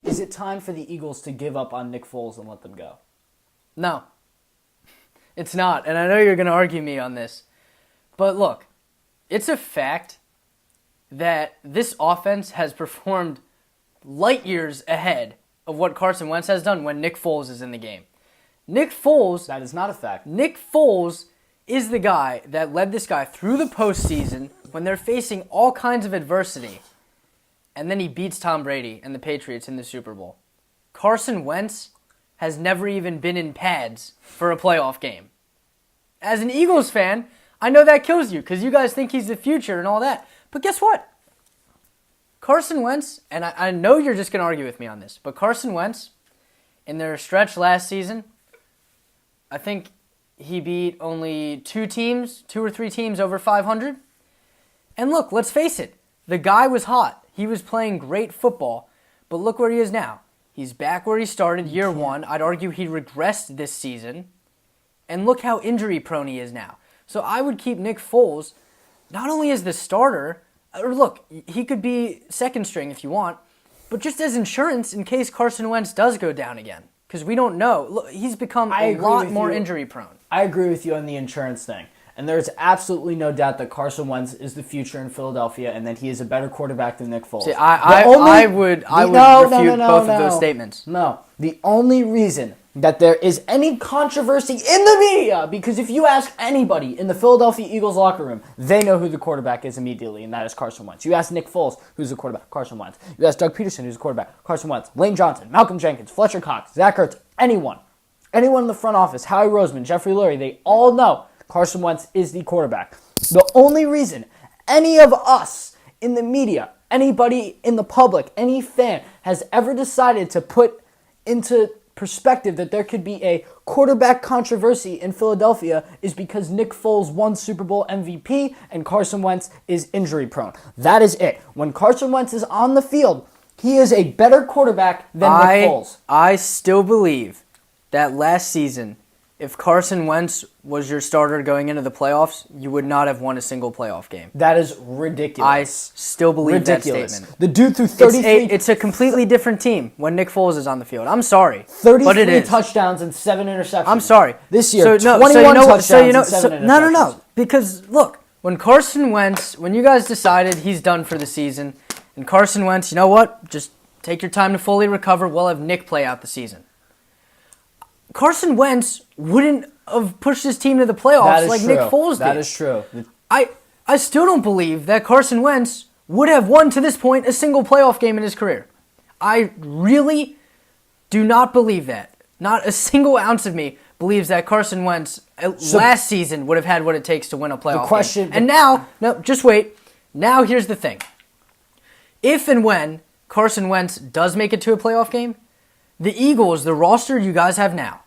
Is it time for the Eagles to give up on Nick Foles and let them go? No, it's not. And I know you're going to argue me on this. But look, it's a fact that this offense has performed light years ahead of what Carson Wentz has done when Nick Foles is in the game. Nick Foles... That is not a fact. Nick Foles is the guy that led this guy through the postseason when they're facing all kinds of adversity. And then he beats Tom Brady and the Patriots in the Super Bowl. Carson Wentz has never even been in pads for a playoff game. As an Eagles fan, I know that kills you because you guys think he's the future and all that. But guess what? Carson Wentz, and I know you're just going to argue with me on this, but Carson Wentz, in their stretch last season, I think he beat only two or three teams over 500. And look, let's face it, the guy was hot. He was playing great football, but look where he is now. He's back where he started year one. I'd argue he regressed this season. And look how injury-prone he is now. So I would keep Nick Foles not only as the starter, or look, he could be second string if you want, but just as insurance in case Carson Wentz does go down again. Because we don't know. Look, he's become a lot more injury-prone. I agree with you on the insurance thing. And there's absolutely no doubt that Carson Wentz is the future in Philadelphia and that he is a better quarterback than Nick Foles. See, I would refute both of those statements. No. The only reason that there is any controversy in the media, because if you ask anybody in the Philadelphia Eagles locker room, they know who the quarterback is immediately, and that is Carson Wentz. You ask Nick Foles, who's the quarterback? Carson Wentz. You ask Doug Peterson, who's the quarterback? Carson Wentz. Lane Johnson, Malcolm Jenkins, Fletcher Cox, Zach Ertz, anyone in the front office, Howie Roseman, Jeffrey Lurie, they all know Carson Wentz is the quarterback. The only reason any of us in the media, anybody in the public, any fan has ever decided to put into perspective that there could be a quarterback controversy in Philadelphia is because Nick Foles won Super Bowl MVP and Carson Wentz is injury prone. That is it. When Carson Wentz is on the field, he is a better quarterback than Nick Foles. I still believe that last season, if Carson Wentz was your starter going into the playoffs, you would not have won a single playoff game. That is ridiculous. I still believe that statement. The dude threw 33... It's a completely different team when Nick Foles is on the field. I'm sorry. 33 touchdowns and 7 interceptions. I'm sorry. This year, 21 touchdowns and 7 interceptions. No. Because, look, when you guys decided he's done for the season, and Carson Wentz, you know what? Just take your time to fully recover. We'll have Nick play out the season. Carson Wentz wouldn't have pushed his team to the playoffs like Nick Foles did. That is true. I still don't believe that Carson Wentz would have won to this point a single playoff game in his career. I really do not believe that. Not a single ounce of me believes that Carson Wentz last season would have had what it takes to win a playoff game. And now, just wait. Now here's the thing. If and when Carson Wentz does make it to a playoff game, the Eagles, the roster you guys have now,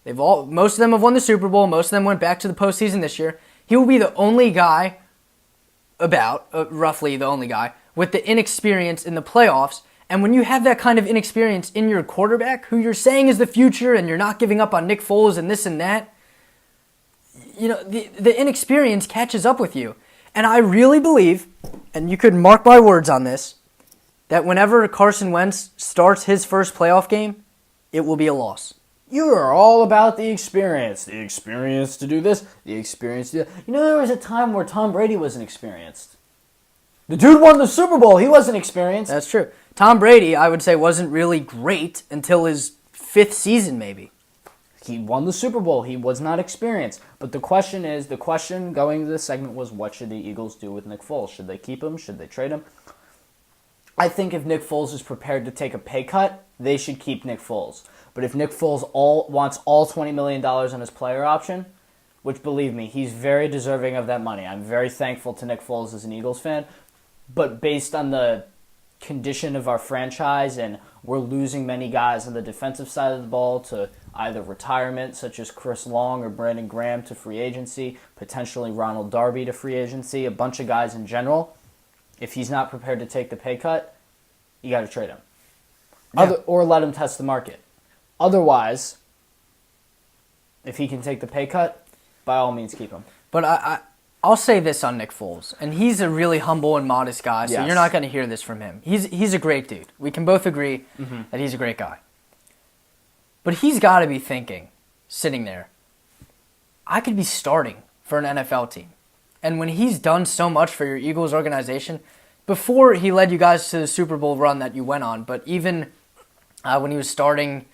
most of them have won the Super Bowl. Most of them went back to the postseason this year. He will be the only guy, roughly the only guy, with the inexperience in the playoffs. And when you have that kind of inexperience in your quarterback, who you're saying is the future, and you're not giving up on Nick Foles and this and that, the inexperience catches up with you. And I really believe, and you could mark my words on this, that whenever Carson Wentz starts his first playoff game, it will be a loss. You are all about the experience. The experience to do this, the experience to do that. There was a time where Tom Brady wasn't experienced. The dude won the Super Bowl. He wasn't experienced. That's true. Tom Brady, I would say, wasn't really great until his 5th season, maybe. He won the Super Bowl. He was not experienced. But the question going to this segment was, what should the Eagles do with Nick Foles? Should they keep him? Should they trade him? I think if Nick Foles is prepared to take a pay cut, they should keep Nick Foles. But if Nick Foles wants all $20 million on his player option, which, believe me, he's very deserving of that money. I'm very thankful to Nick Foles as an Eagles fan. But based on the condition of our franchise, and we're losing many guys on the defensive side of the ball to either retirement, such as Chris Long or Brandon Graham, to free agency, potentially Ronald Darby to free agency, a bunch of guys in general. If he's not prepared to take the pay cut, you got to trade him. Yeah. Or let him test the market. Otherwise, if he can take the pay cut, by all means keep him. But I'll say this on Nick Foles, and he's a really humble and modest guy, so Yes. you're not going to hear this from him. He's a great dude. We can both agree that he's a great guy. But he's got to be thinking, sitting there, I could be starting for an NFL team. And when he's done so much for your Eagles organization, before he led you guys to the Super Bowl run that you went on, but even when he was starting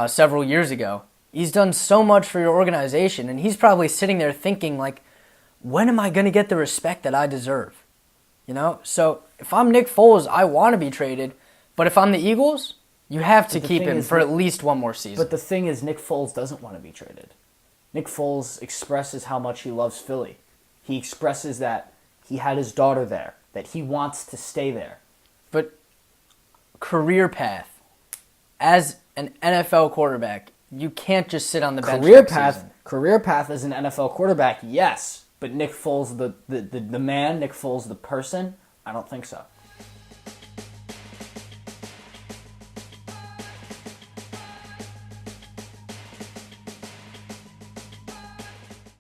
several years ago, he's done so much for your organization, and he's probably sitting there thinking, like, when am I going to get the respect that I deserve? You know? So if I'm Nick Foles, I want to be traded, but if I'm the Eagles, you have to keep him for at least one more season. But the thing is, Nick Foles doesn't want to be traded. Nick Foles expresses how much he loves Philly. He expresses that he had his daughter there, that he wants to stay there. But career path, as an NFL quarterback, you can't just sit on the bench next season. Career path as an NFL quarterback, yes. But Nick Foles, the man, Nick Foles, the person, I don't think so.